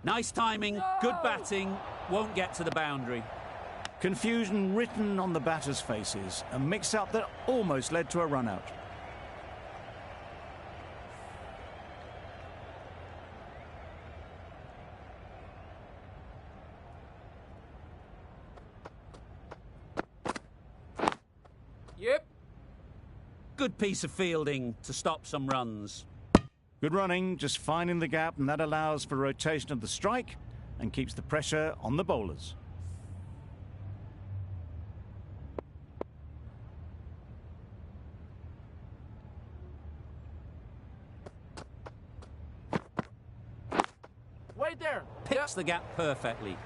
Nice timing, good batting, won't get to the boundary. Confusion written on the batters' faces, a mix-up that almost led to a run-out. Good piece of fielding to stop some runs. Good running, just finding the gap, and that allows for rotation of the strike and keeps the pressure on the bowlers. Wait there. Picks the gap perfectly.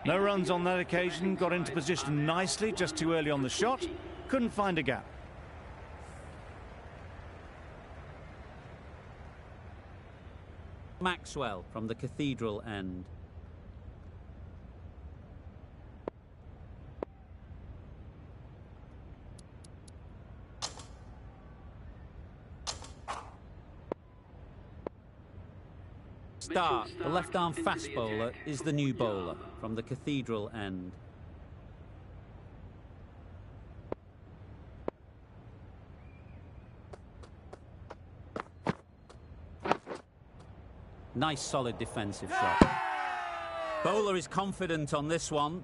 No runs on that occasion, got into position nicely, just too early on the shot, couldn't find a gap. Maxwell from the Cathedral end. Start, the left-arm fast bowler, is the new bowler from the Cathedral end. Nice solid defensive shot. Bowler is confident on this one.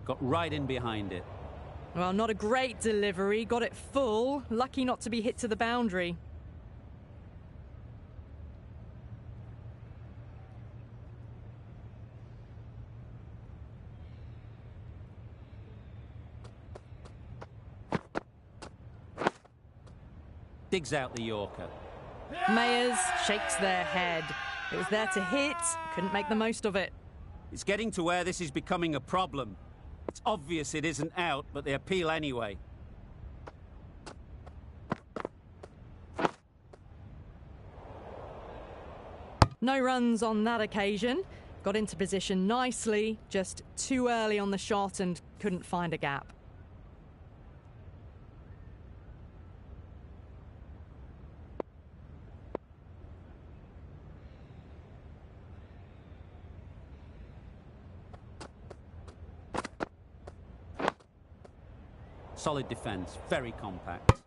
Got right in behind it. Well, not a great delivery. Got it full. Lucky not to be hit to the boundary. Digs out the Yorker. Mayers shakes their head. It was there to hit, couldn't make the most of it. It's getting to where this is becoming a problem. It's obvious it isn't out, but they appeal anyway. No runs on that occasion. Got into position nicely, just too early on the shot and couldn't find a gap. Solid defence, very compact.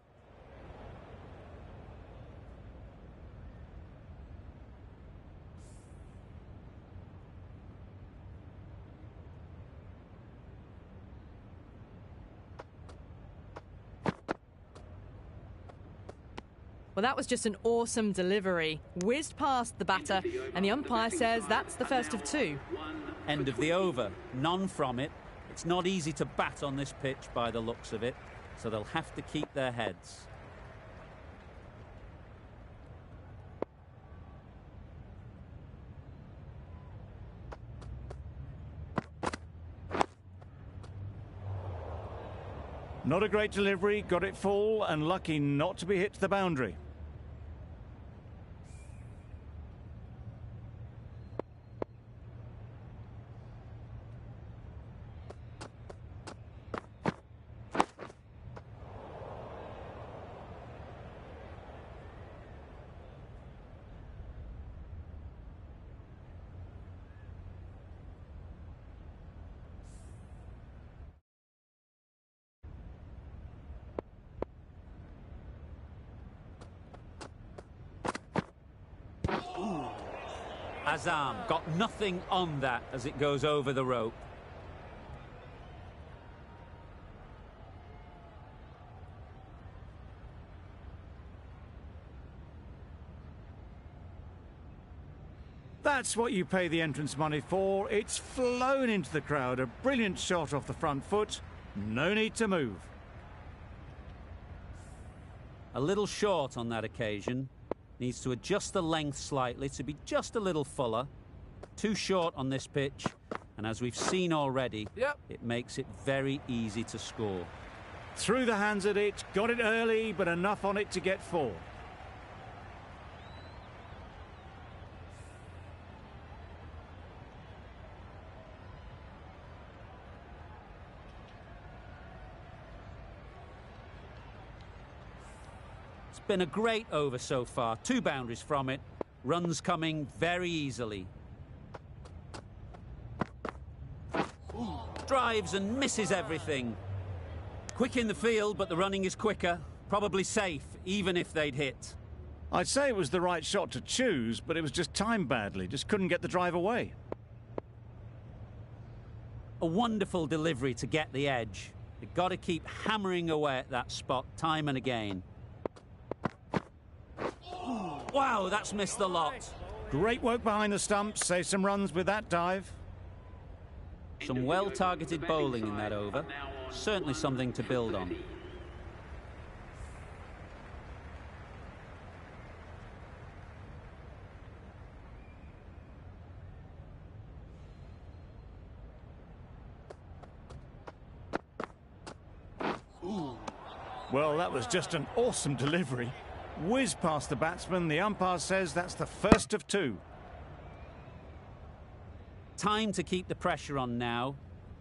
Well, that was just an awesome delivery. Whizzed past the batter, and the umpire says that's the first of two. End of the over. None from it. It's not easy to bat on this pitch by the looks of it, so they'll have to keep their heads. Not a great delivery, got it full and lucky not to be hit to the boundary. Azam got nothing on that as it goes over the rope. That's what you pay the entrance money for. It's flown into the crowd. A brilliant shot off the front foot. No need to move. A little short on that occasion. Needs to adjust the length slightly to be just a little fuller. Too short on this pitch. And as we've seen already, it makes it very easy to score. Through the hands at it. Got it early, but enough on it to get 4. Been a great over so far. 2 boundaries from it. Runs coming very easily. Drives and misses everything. Quick in the field, but the running is quicker. Probably safe, even if they'd hit. I'd say it was the right shot to choose, but it was just timed badly. Just couldn't get the drive away. A wonderful delivery to get the edge. They've got to keep hammering away at that spot time and again. Wow, that's missed the lot. Great work behind the stumps. Save some runs with that dive. Some well-targeted bowling in that over. Certainly something to build on. Well, that was just an awesome delivery. Whiz past the batsman. The umpire says that's the first of 2. Time to keep the pressure on now.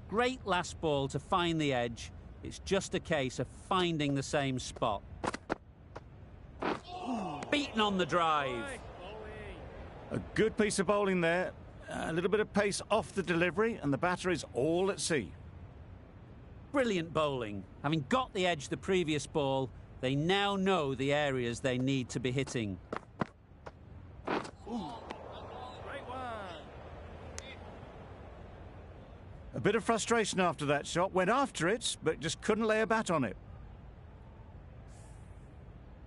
Great last ball to find the edge. It's just a case of finding the same spot. Beaten on the drive. A good piece of bowling there. A little bit of pace off the delivery, and the batter is all at sea. Brilliant bowling. Having got the edge the previous ball, they now know the areas they need to be hitting. A bit of frustration after that shot. Went after it, but just couldn't lay a bat on it.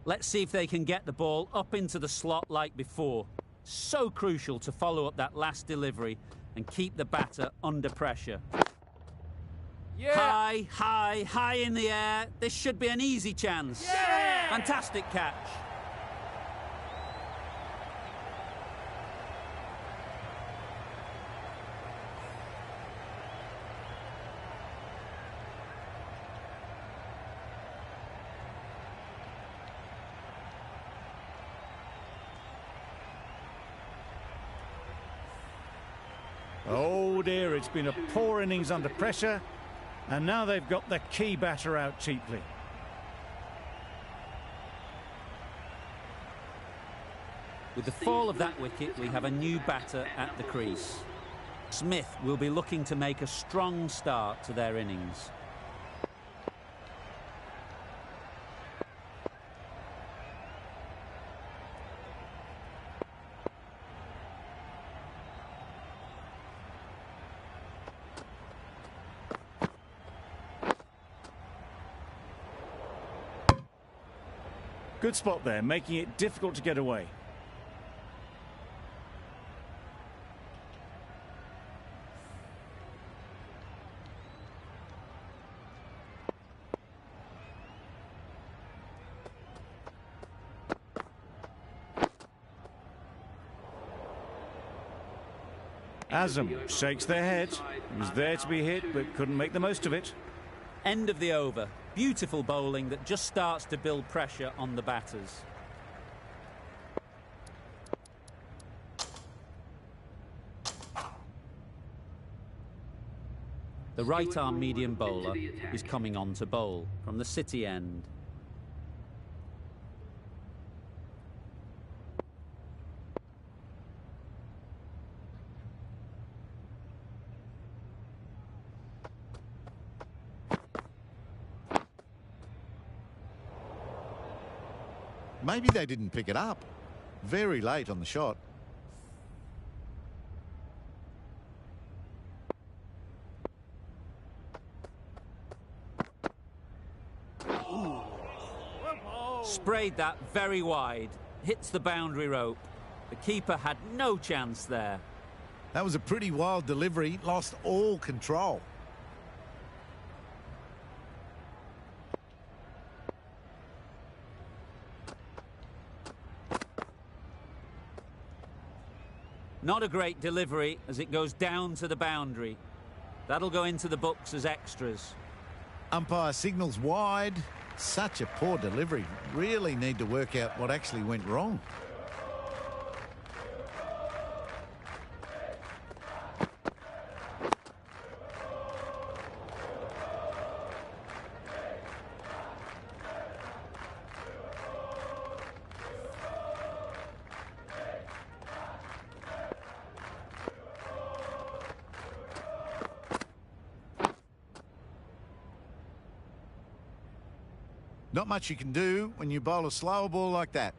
Let's see if they can get the ball up into the slot like before. So crucial to follow up that last delivery and keep the batter under pressure. High, high, high in the air. This should be an easy chance. Fantastic catch. Oh dear, it's been a poor innings under pressure. And now they've got the key batter out cheaply. With the fall of that wicket, we have a new batter at the crease. Smith will be looking to make a strong start to their innings. Good spot there, making it difficult to get away. Azam shakes their head. He was there to be hit, but couldn't make the most of it. End of the over. Beautiful bowling that just starts to build pressure on the batters. The right-arm medium bowler is coming on to bowl from the City end. Maybe they didn't pick it up. Very late on the shot. Sprayed that very wide. Hits the boundary rope. The keeper had no chance there. That was a pretty wild delivery, lost all control. Not a great delivery as it goes down to the boundary. That'll go into the books as extras. Umpire signals wide. Such a poor delivery. Really need to work out what actually went wrong. Not much you can do when you bowl a slower ball like that.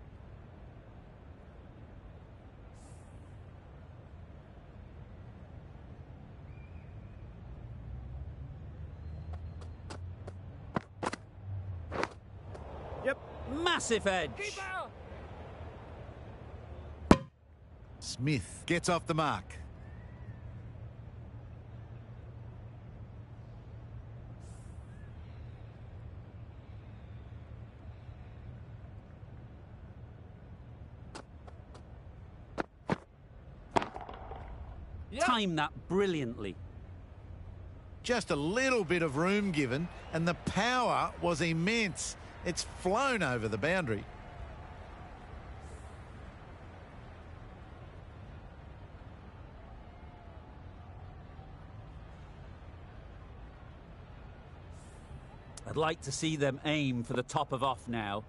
Yep. Massive edge. Smith gets off the mark. Timed that brilliantly. Just a little bit of room given, and the power was immense. It's flown over the boundary. I'd like to see them aim for the top of off now.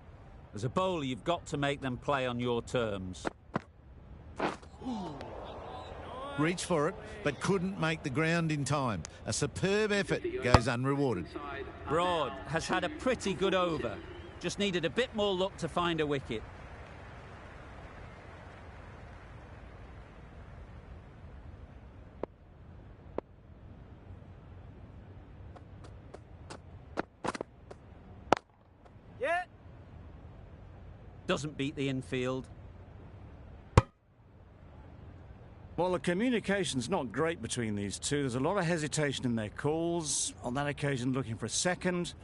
As a bowler, you've got to make them play on your terms. Reached for it, but couldn't make the ground in time. A superb effort goes unrewarded. Broad has had a pretty good over. Just needed a bit more luck to find a wicket. Yeah. Doesn't beat the infield. Well, the communication's not great between these two. There's a lot of hesitation in their calls. On that occasion, looking for a second.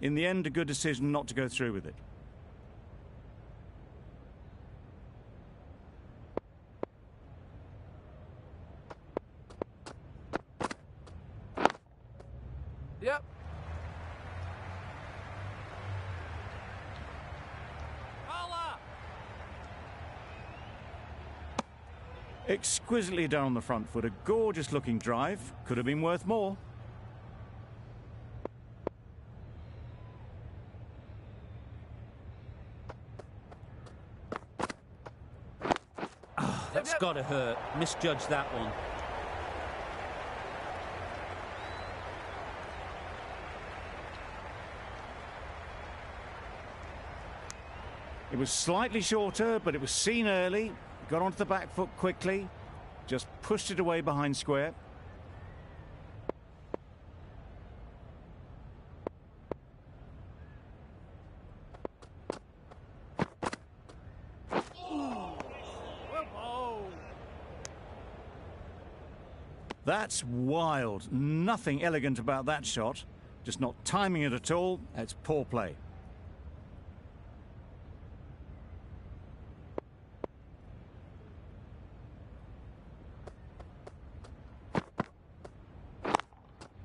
In the end, a good decision not to go through with it. Yep. Exquisitely done on the front foot. A gorgeous looking drive. Could have been worth more. Oh, that's got to hurt. Misjudged that one. It was slightly shorter, but it was seen early. Got onto the back foot quickly, just pushed it away behind square. That's wild. Nothing elegant about that shot. Just not timing it at all. It's poor play.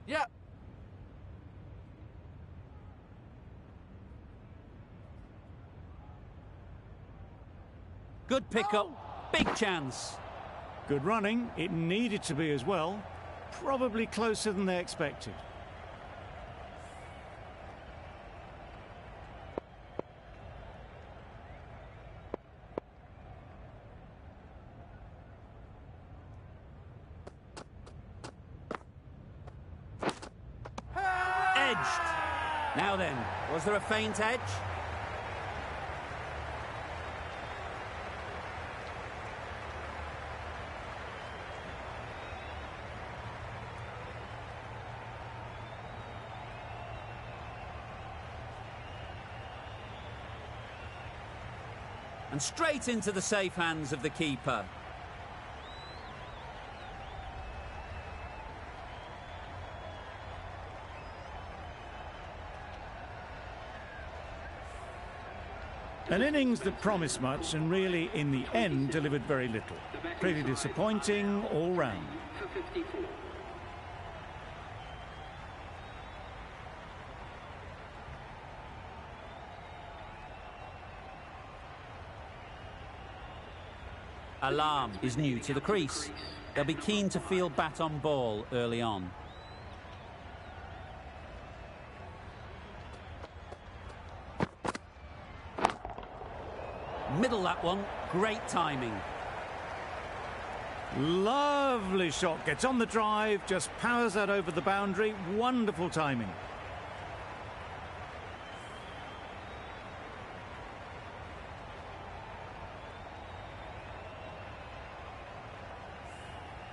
Yeah. Good pickup. Big chance. Good running. It needed to be as well. Probably closer than they expected. Edged. Now then, was there a faint edge? And straight into the safe hands of the keeper. An innings that promised much and really, in the end, delivered very little. Pretty disappointing all round. Alarm is new to the crease. They'll be keen to field bat on ball early on. Middle that one, great timing. Lovely shot, gets on the drive, just powers that over the boundary, wonderful timing.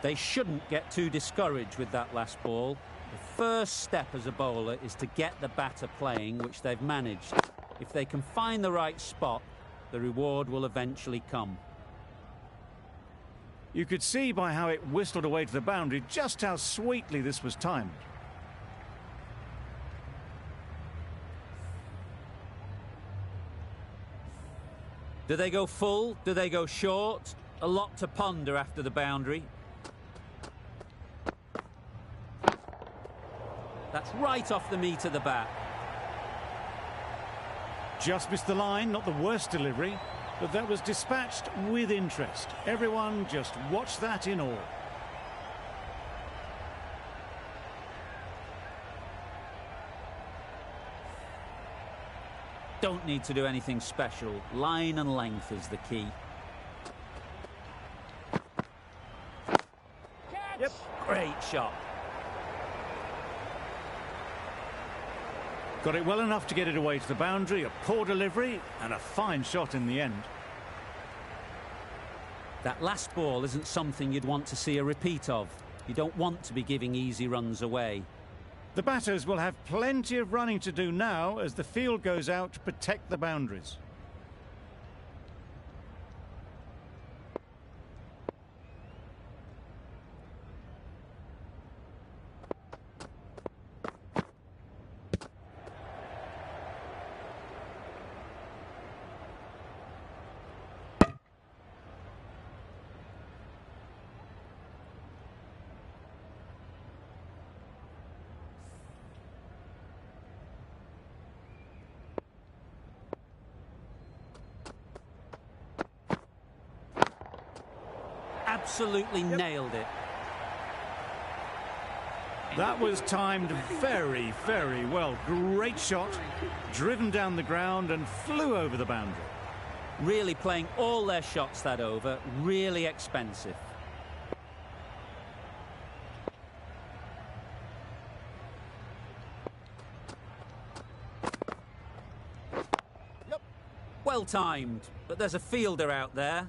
They shouldn't get too discouraged with that last ball. The first step as a bowler is to get the batter playing, which they've managed. If they can find the right spot, the reward will eventually come. You could see by how it whistled away to the boundary just how sweetly this was timed. Do they go full? Do they go short? A lot to ponder after the boundary. That's right off the meat of the bat. Just missed the line, not the worst delivery, but that was dispatched with interest. Everyone just watched that in awe. Don't need to do anything special. Line and length is the key. Yep, great shot. Got it well enough to get it away to the boundary, a poor delivery and a fine shot in the end. That last ball isn't something you'd want to see a repeat of. You don't want to be giving easy runs away. The batters will have plenty of running to do now as the field goes out to protect the boundaries. Absolutely nailed it. That was timed very, very well. Great shot, driven down the ground and flew over the boundary. Really playing all their shots that over, really expensive. Yep. Well timed, but there's a fielder out there.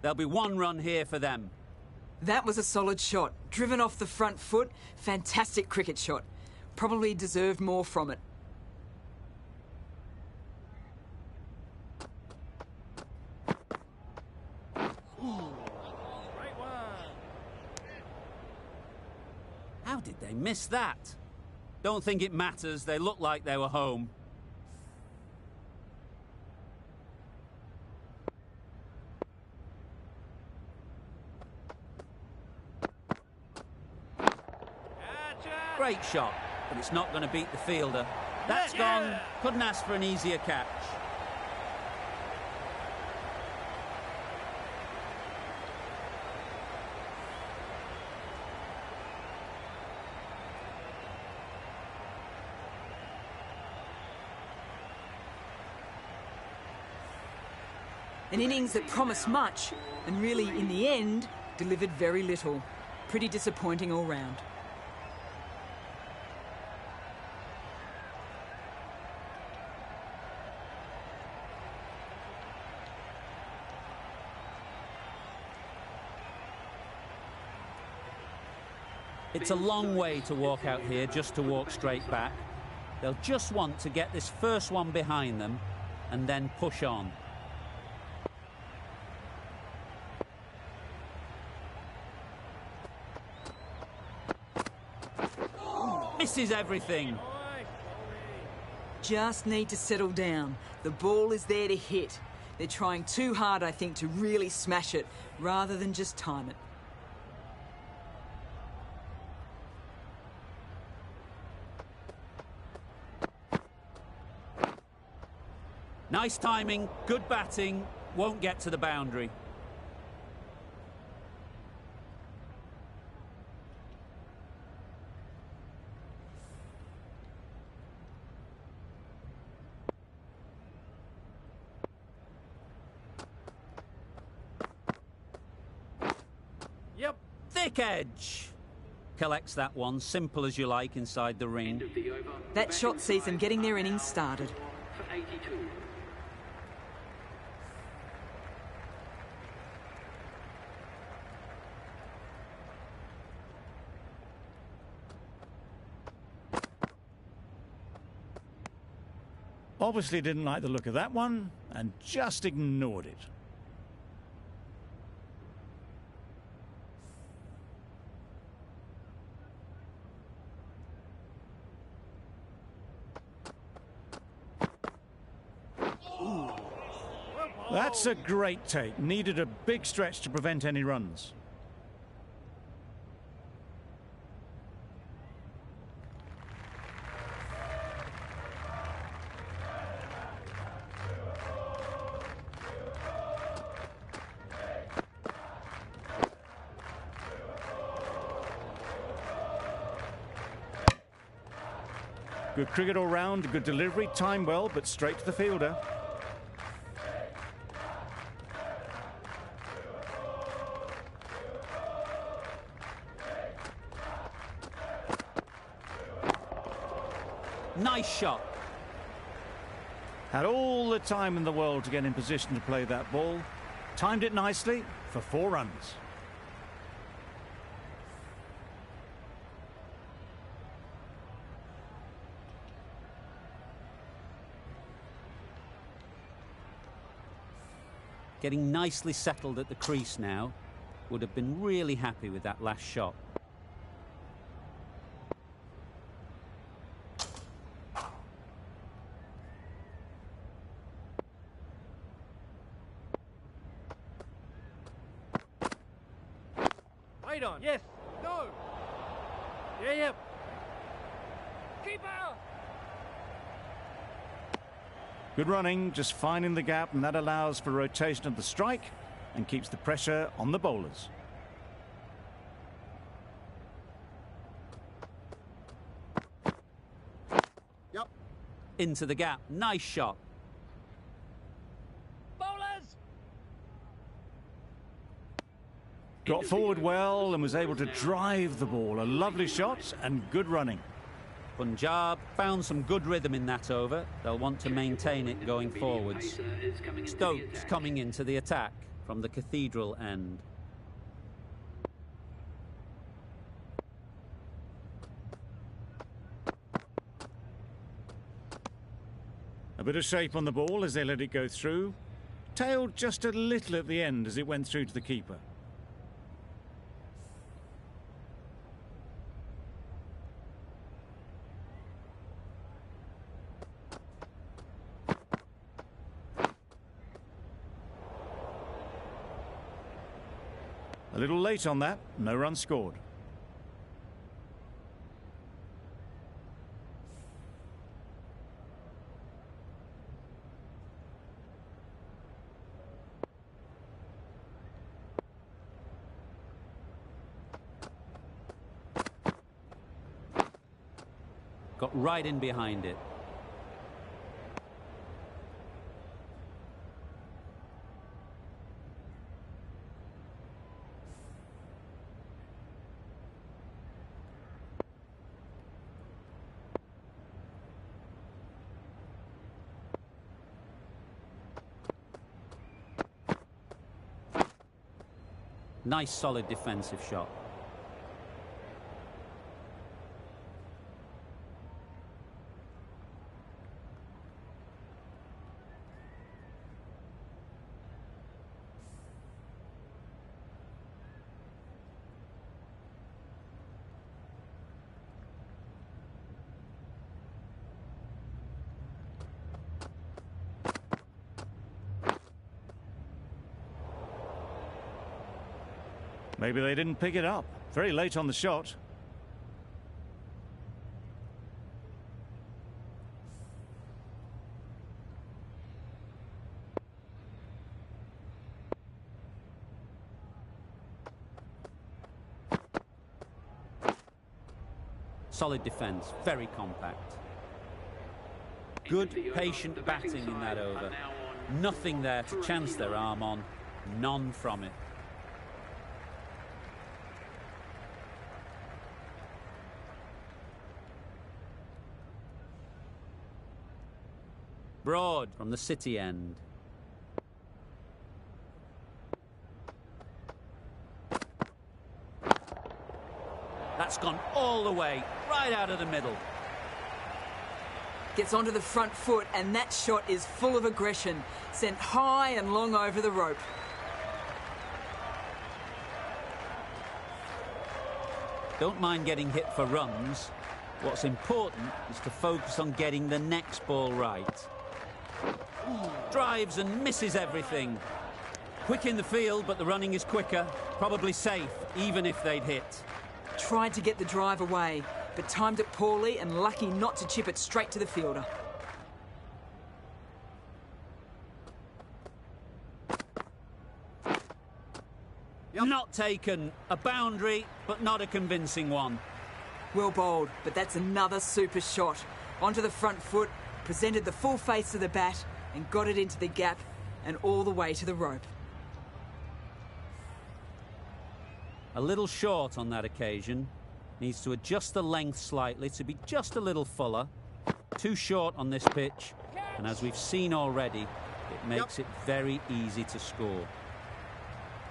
There'll be one run here for them. That was a solid shot. Driven off the front foot. Fantastic cricket shot. Probably deserved more from it. How did they miss that? Don't think it matters. They look like they were home. Great shot, but it's not going to beat the fielder. That's gone. Couldn't ask for an easier catch. An innings that promised much and really, in the end, delivered very little. Pretty disappointing all round. It's a long way to walk out here just to walk straight back. They'll just want to get this first one behind them and then push on. Misses everything. Just need to settle down. The ball is there to hit. They're trying too hard, I think, to really smash it, rather than just time it. Nice timing, good batting, won't get to the boundary. Yep. Thick edge. Collects that one, simple as you like, inside the ring. That shot sees them getting their innings started. For 82. Obviously didn't like the look of that one and just ignored it. That's a great take. Needed a big stretch to prevent any runs. Good cricket all round, good delivery, timed well, but straight to the fielder. Nice shot. Had all the time in the world to get in position to play that ball. Timed it nicely for 4 runs. Getting nicely settled at the crease now. Would have been really happy with that last shot. Wait on. Yes. No. Yeah, yep. Keeper. Good running, just finding the gap, and that allows for rotation of the strike and keeps the pressure on the bowlers. Yep. Into the gap. Nice shot. Bowlers. Got forward well and was able to drive the ball. A lovely shot and good running. Punjab found some good rhythm in that over. They'll want to maintain it going forwards. Stokes coming into the attack from the Cathedral end. A bit of shape on the ball as they let it go through. Tailed just a little at the end as it went through to the keeper. A little late on that, no run scored. Got right in behind it. Nice solid defensive shot. Maybe they didn't pick it up. Very late on the shot. Solid defence, very compact. Good, patient batting in that over. Nothing there to chance their arm on. None from it. Broad from the City end. That's gone all the way, right out of the middle. Gets onto the front foot, and that shot is full of aggression. Sent high and long over the rope. Don't mind getting hit for runs. What's important is to focus on getting the next ball right. Drives and misses everything. Quick in the field, but the running is quicker. Probably safe, even if they'd hit. Tried to get the drive away, but timed it poorly and lucky not to chip it straight to the fielder. Not taken. A boundary, but not a convincing one. Well bowled, but that's another super shot. Onto the front foot, presented the full face of the bat and got it into the gap and all the way to the rope. A little short on that occasion. Needs to adjust the length slightly to be just a little fuller. Too short on this pitch, and as we've seen already, it makes it very easy to score.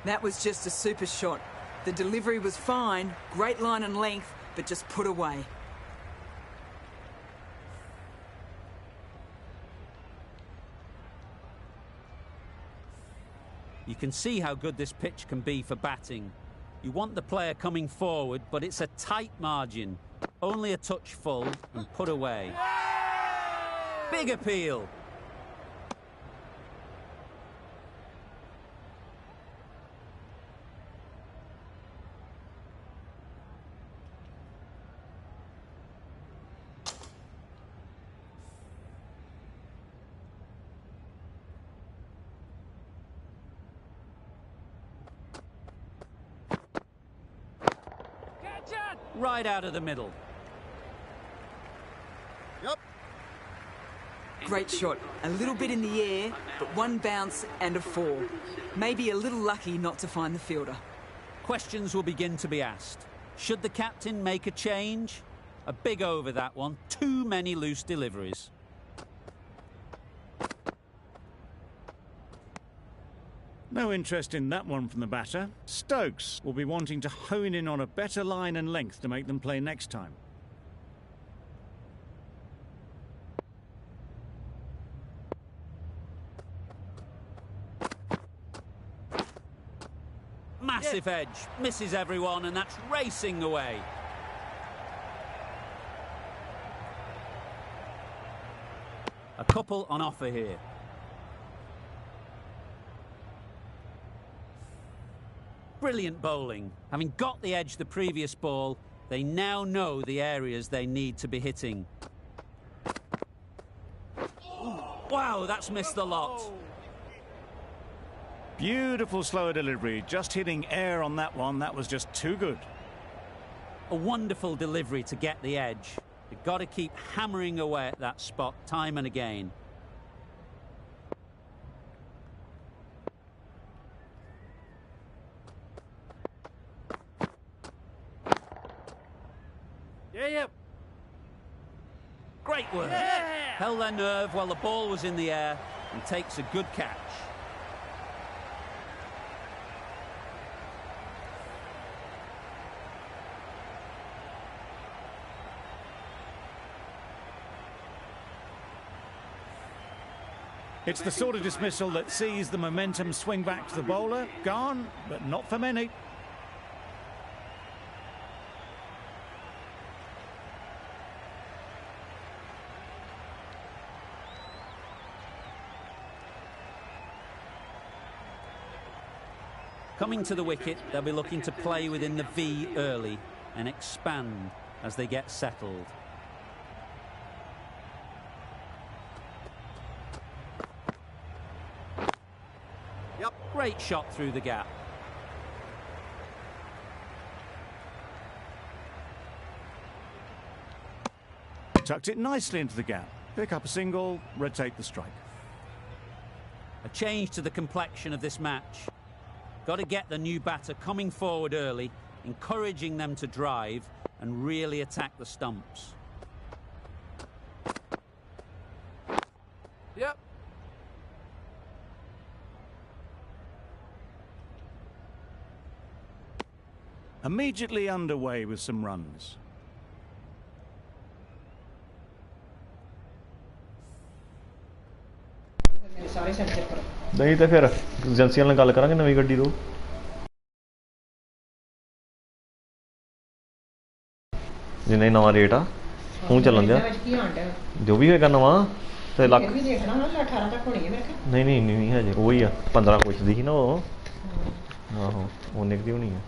That was just a super shot. The delivery was fine, great line and length, but just put away. You can see how good this pitch can be for batting. You want the player coming forward, but it's a tight margin. Only a touch full and put away. Big appeal. Right out of the middle. Great shot. A little bit in the air, but one bounce and a fall. Maybe a little lucky not to find the fielder. Questions will begin to be asked. Should the captain make a change? A big over, that one. Too many loose deliveries. No interest in that one from the batter. Stokes will be wanting to hone in on a better line and length to make them play next time. Massive edge. Misses everyone, and that's racing away. A couple on offer here. Brilliant bowling. Having got the edge the previous ball, they now know the areas they need to be hitting. Wow, that's missed the lot. Beautiful slower delivery, just hitting air on that one. That was just too good. A wonderful delivery to get the edge. You've got to keep hammering away at that spot time and again. Yep. Great work. Yeah. Held their nerve while the ball was in the air and takes a good catch. It's the sort of dismissal that sees the momentum swing back to the bowler. Gone, but not for many. Coming to the wicket, they'll be looking to play within the V early and expand as they get settled. Yep. Great shot through the gap. Tucked it nicely into the gap. Pick up a single, rotate the strike. A change to the complexion of this match. Got to get the new batter coming forward early, encouraging them to drive and really attack the stumps. Yep. Immediately underway with some runs. नहीं तो फिर एजेंसियां ਨਾਲ ਗੱਲ ਕਰਾਂਗੇ ਨਵੀਂ ਗੱਡੀ ਤੋਂ ਜਿੰਨੇ ਨਵਾਂ ਰੇਟ ਆ ਹੁਣ ਚੱਲਣ ਦਿਆ ਜੋ ਵੀ ਹੋਏਗਾ ਨਵਾਂ ਤੇ ਲੱਖ ਵੀ ਦੇਖਣਾ ਨਾ 18 ਤੱਕ ਹੋਣੀ ਹੈ ਮੇਰੇ ਖਿਆਲ ਨਹੀਂ ਨਹੀਂ ਹਜੇ ਉਹੀ ਆ 15 ਪੁੱਛਦੀ ਸੀ ਨਾ ਉਹ ਆਹੋ ਉਹਨੇ ਦੀ ਹੋਣੀ ਆ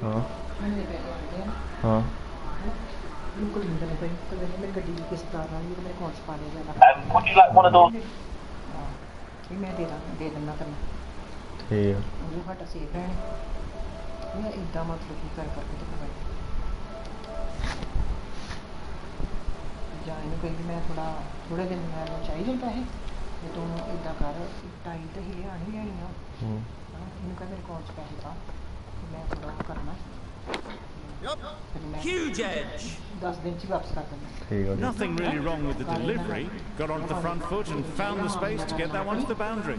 हाँ हाँ would you like one of those? थोड़े दिन मैं चाहिए पैसे तू इदा कर टाइम तो ही आनी लेनी इनका मेरे अकाउंट पैसे था मैं थोड़ा करना Huge edge. 10 दिन च वापस कर देना Nothing really wrong with the delivery. Got onto the front foot and found the space to get that one to the boundary.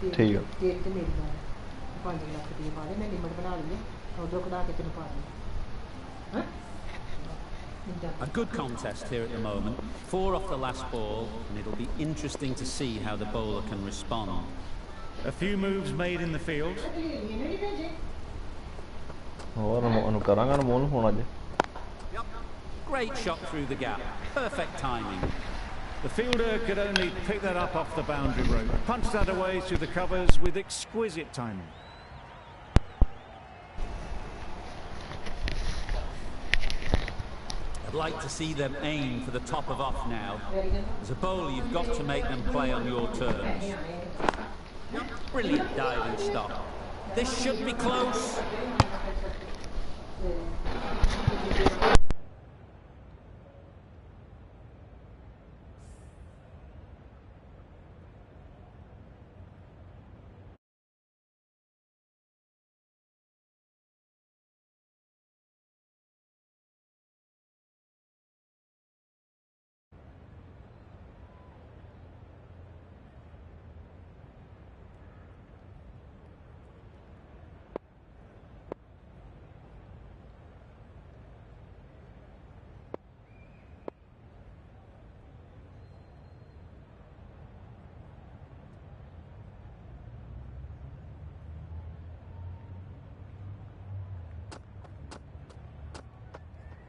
ठीक है एक ते मेरी 5 लाख रुपए बारे मैं लिमिट बना ली है उधर कढ़ा के तेन पा दूं हैं A good contest here at the moment. 4 off the last ball, and it'll be interesting to see how the bowler can respond. A few moves made in the field. Great shot through the gap. Perfect timing. The fielder could only pick that up off the boundary rope. Punched that away through the covers with exquisite timing. I'd like to see them aim for the top of off now. As a bowler, you've got to make them play on your terms. Brilliant diving stop. This should be close.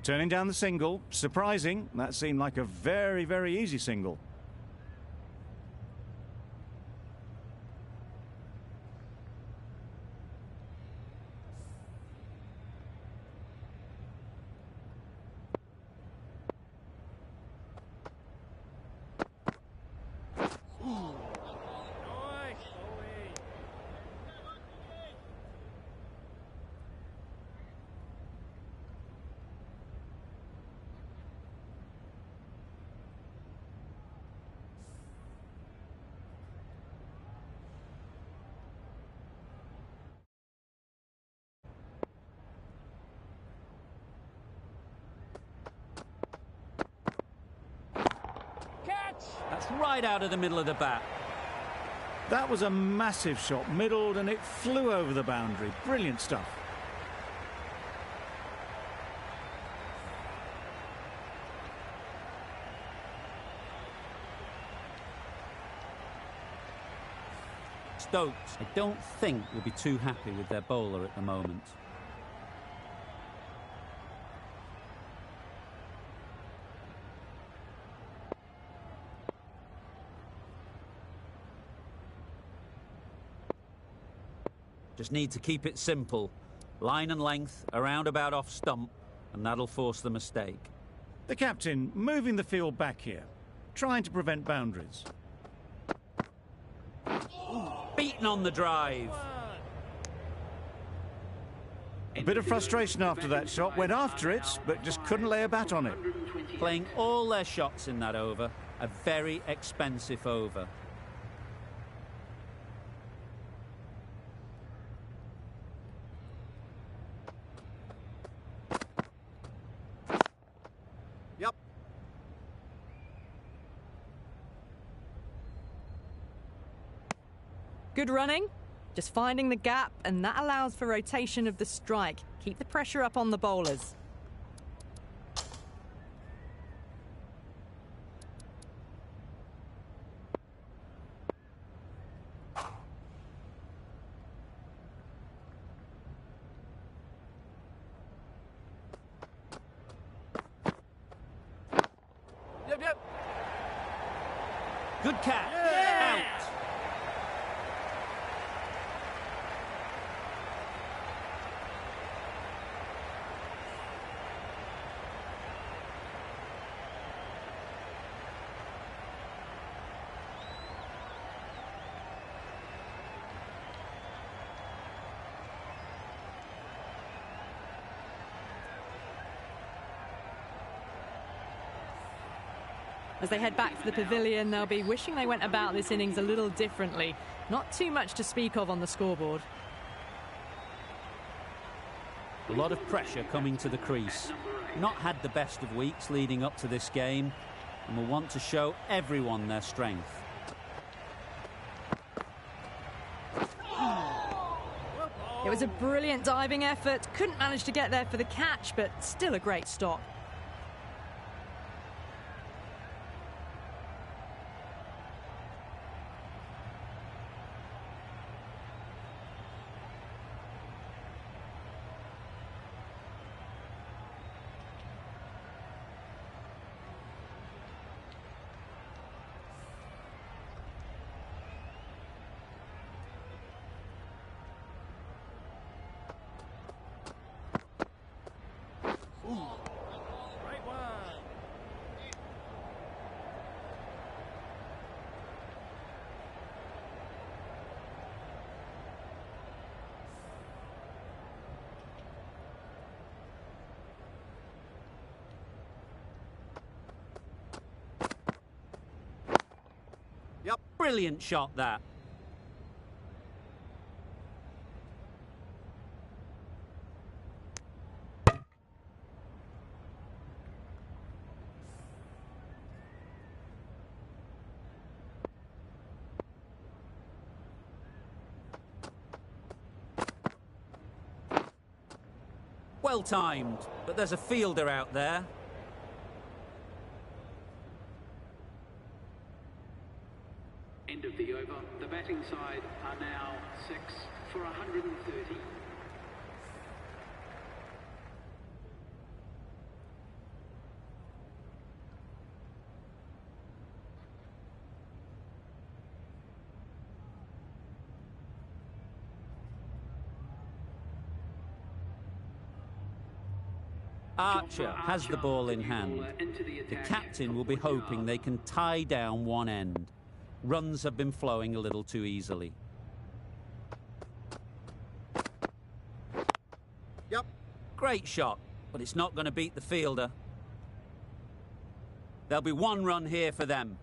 Turning down the single. Surprising. That seemed like a very, very easy single. That's right out of the middle of the bat. That was a massive shot, middled, and it flew over the boundary. Brilliant stuff. Stokes, I don't think, will be too happy with their bowler at the moment. Just need to keep it simple. Line and length, around about off stump, and that'll force the mistake. The captain moving the field back here, trying to prevent boundaries. Beaten on the drive. A bit of frustration after that shot, went after it, but just couldn't lay a bat on it. Playing all their shots in that over, a very expensive over. Yep. Good running. Just finding the gap, and that allows for rotation of the strike. Keep the pressure up on the bowlers. Yep. Good catch. Yeah. Out. As they head back to the pavilion, they'll be wishing they went about this innings a little differently. Not too much to speak of on the scoreboard. A lot of pressure coming to the crease. Not had the best of weeks leading up to this game, and will want to show everyone their strength. It was a brilliant diving effort. Couldn't manage to get there for the catch, but still a great stop. Brilliant shot, that. Well timed, but there's a fielder out there. End of the over. The batting side are now 6 for 130. Archer has the ball in hand. The captain will be hoping they can tie down one end. Runs have been flowing a little too easily. Yep. Great shot, but it's not going to beat the fielder. There'll be one run here for them.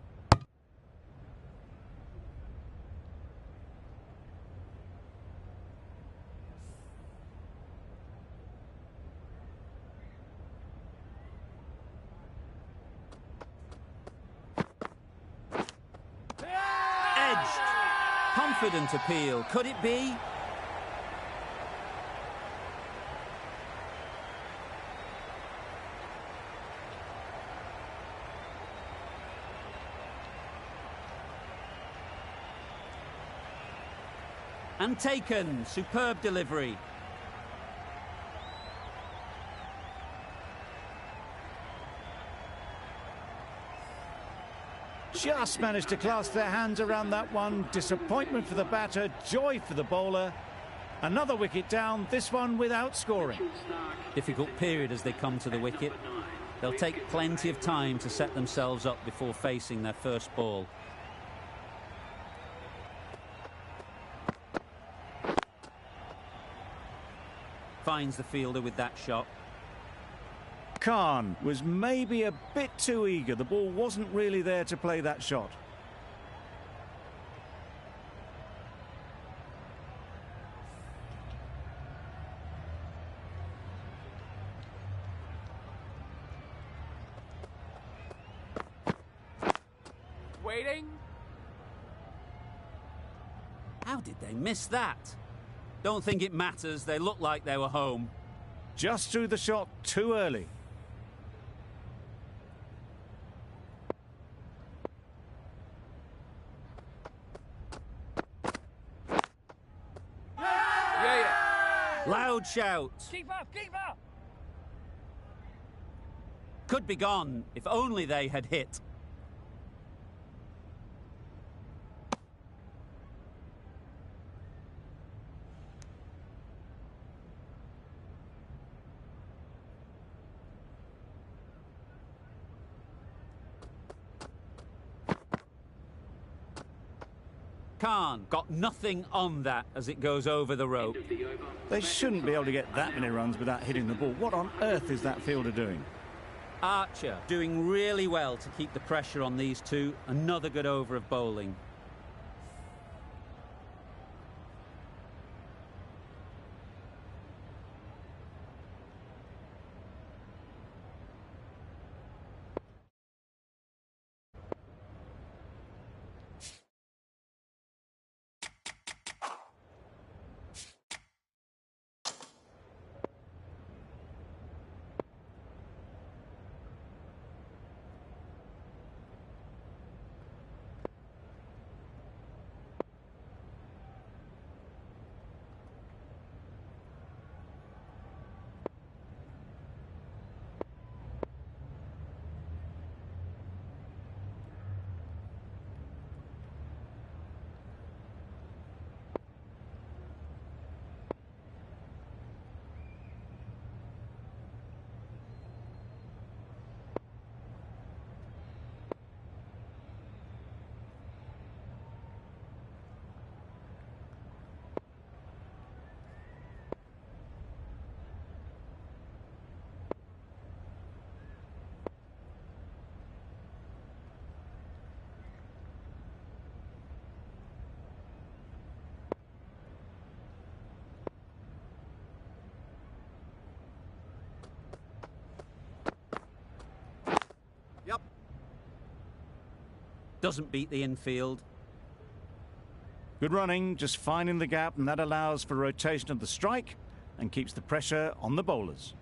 Confident appeal. Could it be? And taken. Superb delivery. Just managed to clasp their hands around that one. Disappointment for the batter, joy for the bowler. Another wicket down, this one without scoring. Difficult period as they come to the wicket. They'll take plenty of time to set themselves up before facing their first ball. Finds the fielder with that shot. Khan was maybe a bit too eager. The ball wasn't really there to play that shot. Waiting. How did they miss that? Don't think it matters. They look like they were home. Just threw the shot too early. Yeah. Loud shout. Keep up, keep up. Could be gone if only they had hit. Khan got nothing on that as it goes over the rope. They shouldn't be able to get that many runs without hitting the ball. What on earth is that fielder doing? Archer doing really well to keep the pressure on these two. Another good over of bowling. Doesn't beat the infield. Good running, just finding the gap, and that allows for rotation of the strike and keeps the pressure on the bowlers.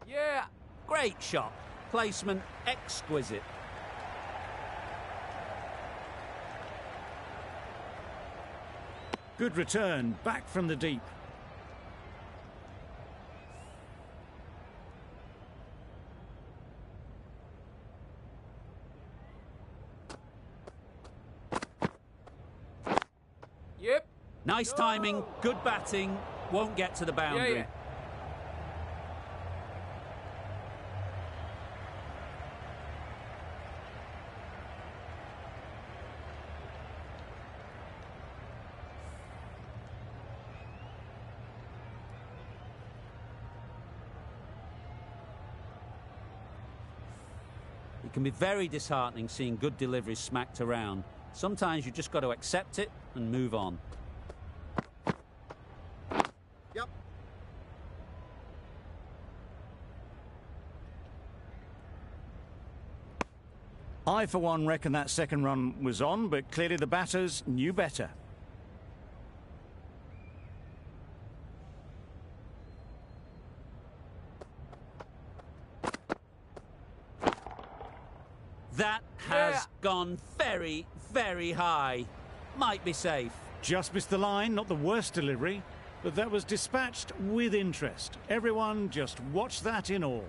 Yeah. Great shot. Placement exquisite. Good return, back from the deep. Yep. Nice timing, good batting, won't get to the boundary. Yeah. It can be very disheartening seeing good deliveries smacked around. Sometimes you just got to accept it and move on. Yep. I, for one, reckon that second run was on, but clearly the batters knew better. That has gone fair. very, very high. Might be safe. Just missed the line, not the worst delivery, but that was dispatched with interest. Everyone just watched that in awe.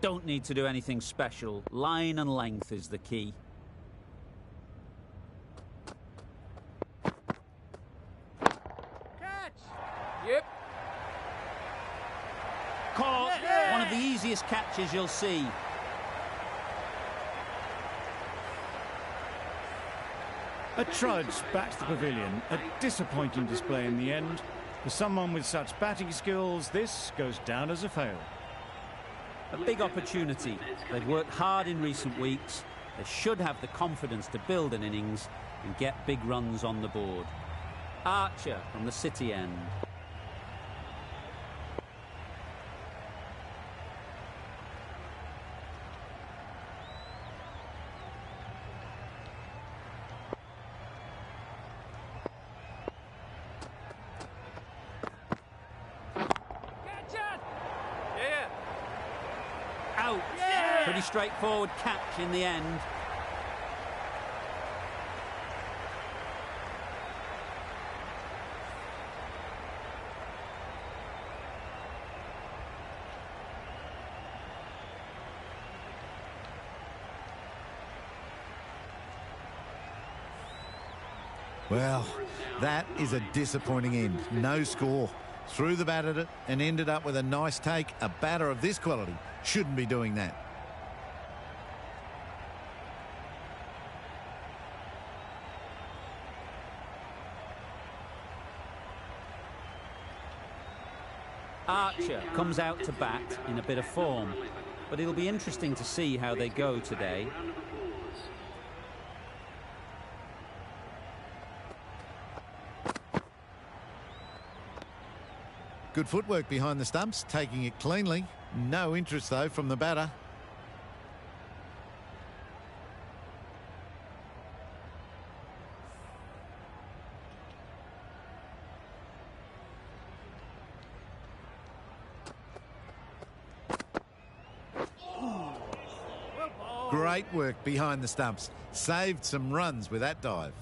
Don't need to do anything special. Line and length is the key. Catch! Yep. Caught. Yeah. One of the easiest catches you'll see. A trudge back to the pavilion. A disappointing display in the end. For someone with such batting skills, this goes down as a fail. A big opportunity. They've worked hard in recent weeks. They should have the confidence to build an innings and get big runs on the board. Archer from the City end. Catch it! Yeah. Out. Yeah. Pretty straightforward catch in the end. Well, that is a disappointing end. No score. Threw the bat at it and ended up with a nice take. A batter of this quality shouldn't be doing that. Archer comes out to bat in a bit of form, but it'll be interesting to see how they go today. Good footwork behind the stumps, taking it cleanly. No interest, though, from the batter. Great work behind the stumps. Saved some runs with that dive.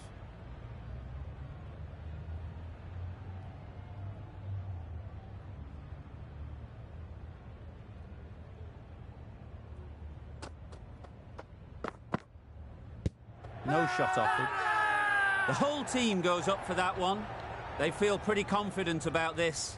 No shot offered. The whole team goes up for that one. They feel pretty confident about this.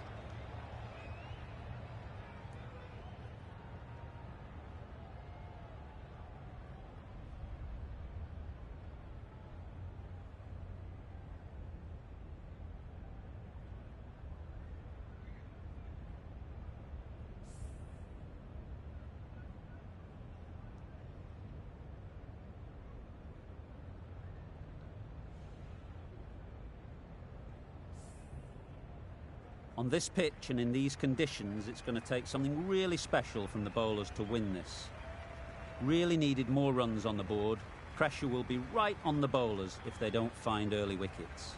On this pitch and in these conditions, it's going to take something really special from the bowlers to win this. Really needed more runs on the board. Pressure will be right on the bowlers if they don't find early wickets.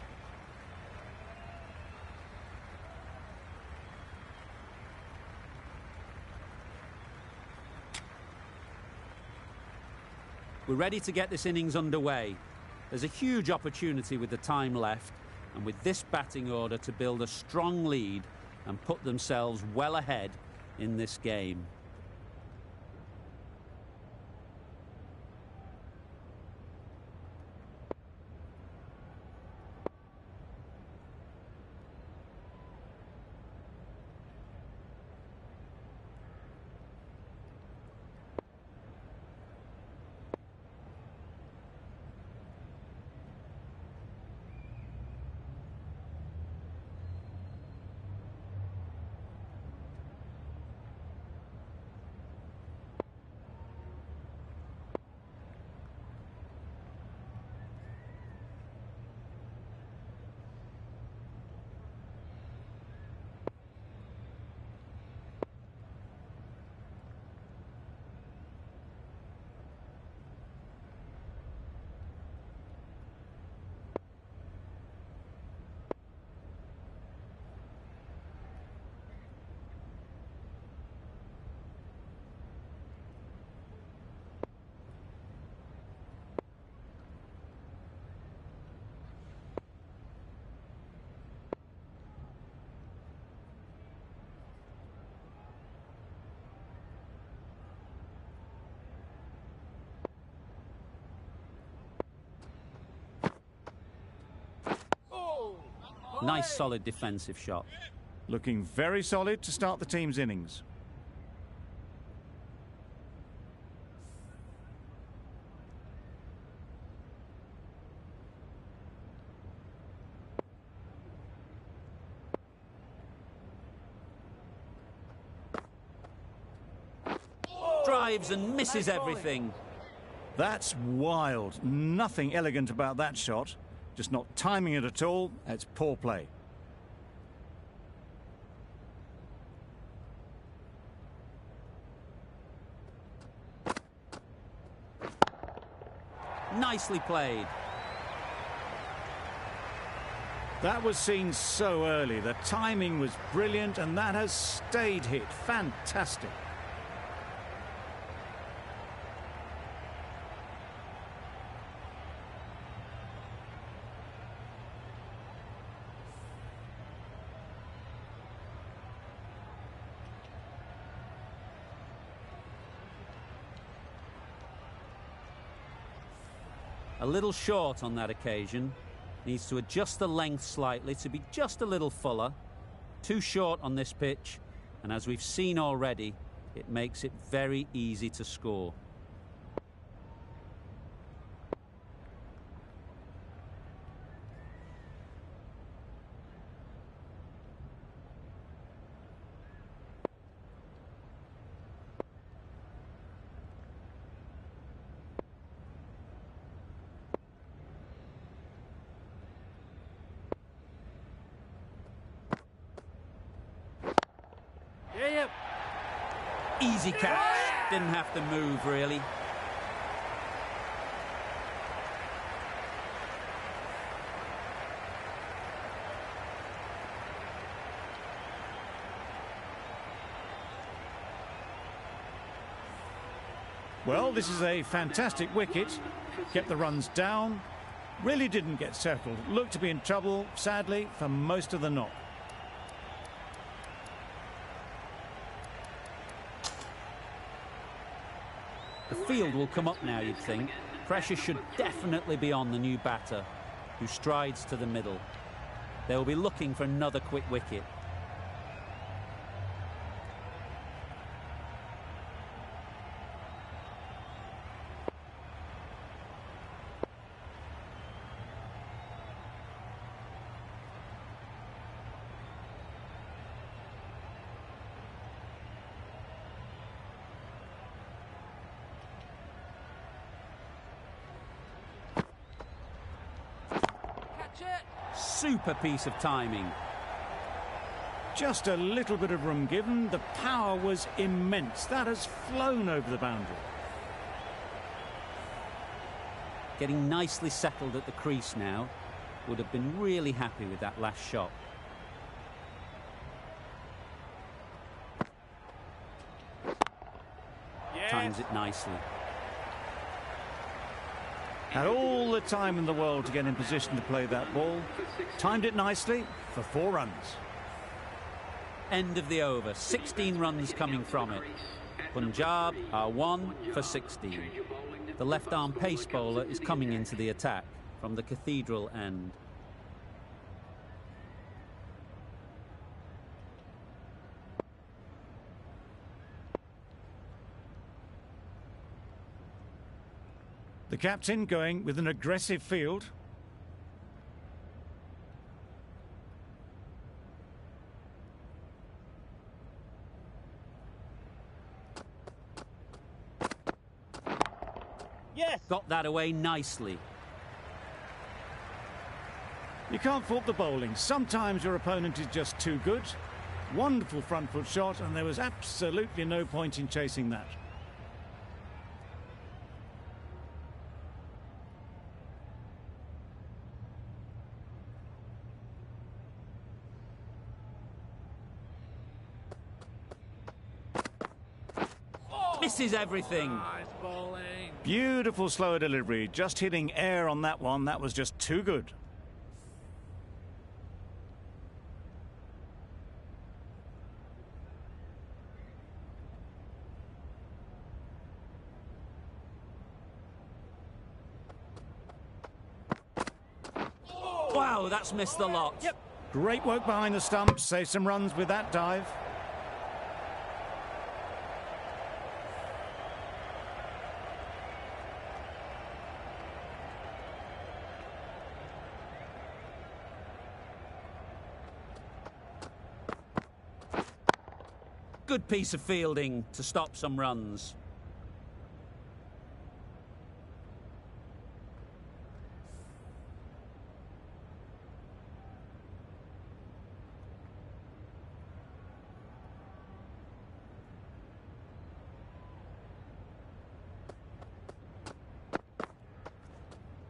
We're ready to get this innings underway. There's a huge opportunity with the time left, and with this batting order to build a strong lead and put themselves well ahead in this game. Nice, solid defensive shot. Looking very solid to start the team's innings. Drives and misses everything. That's wild. Nothing elegant about that shot. Just not timing it at all. It's poor play. Nicely played. That was seen so early. The timing was brilliant, and that has stayed hit. Fantastic. A little short on that occasion. Needs to adjust the length slightly to be just a little fuller. Too short on this pitch, and as we've seen already, it makes it very easy to score. Easy catch. Didn't have to move, really. Well, this is a fantastic wicket. Kept the runs down. Really didn't get settled. Looked to be in trouble, sadly, for most of the knock. The field will come up now, you'd think. Pressure should definitely be on the new batter, who strides to the middle. They'll be looking for another quick wicket. Super piece of timing. Just a little bit of room given. The power was immense. That has flown over the boundary. Getting nicely settled at the crease now. Would have been really happy with that last shot. Times it nicely. Had all the time in the world to get in position to play that ball. Timed it nicely for 4 runs. End of the over. 16 runs coming from it. Punjab are 1 for 16. The left-arm pace bowler is coming into the attack from the Cathedral end. The captain going with an aggressive field. Yes! Got that away nicely. You can't fault the bowling. Sometimes your opponent is just too good. Wonderful front foot shot, and there was absolutely no point in chasing that. Misses everything. Nice bowling. Beautiful slower delivery. Just hitting air on that one. That was just too good. Wow, that's missed the lot. Yep. Great work behind the stumps. Save some runs with that dive. Good piece of fielding to stop some runs.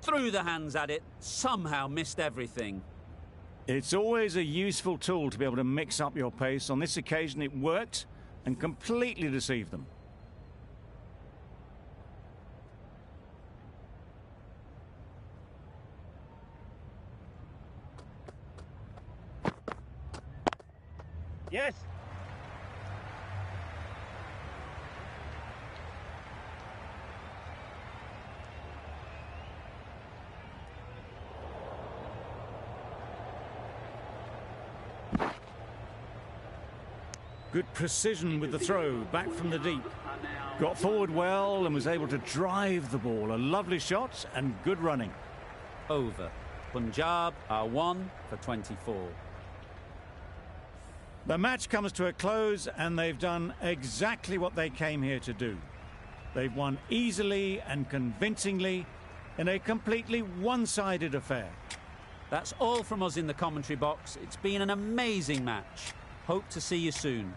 Threw the hands at it, somehow missed everything. It's always a useful tool to be able to mix up your pace. On this occasion, it worked and completely deceived them. Yes. Good precision with the throw, back from the deep. Got forward well and was able to drive the ball. A lovely shot and good running. Over. Punjab are 1 for 24. The match comes to a close and they've done exactly what they came here to do. They've won easily and convincingly in a completely one-sided affair. That's all from us in the commentary box. It's been an amazing match. Hope to see you soon.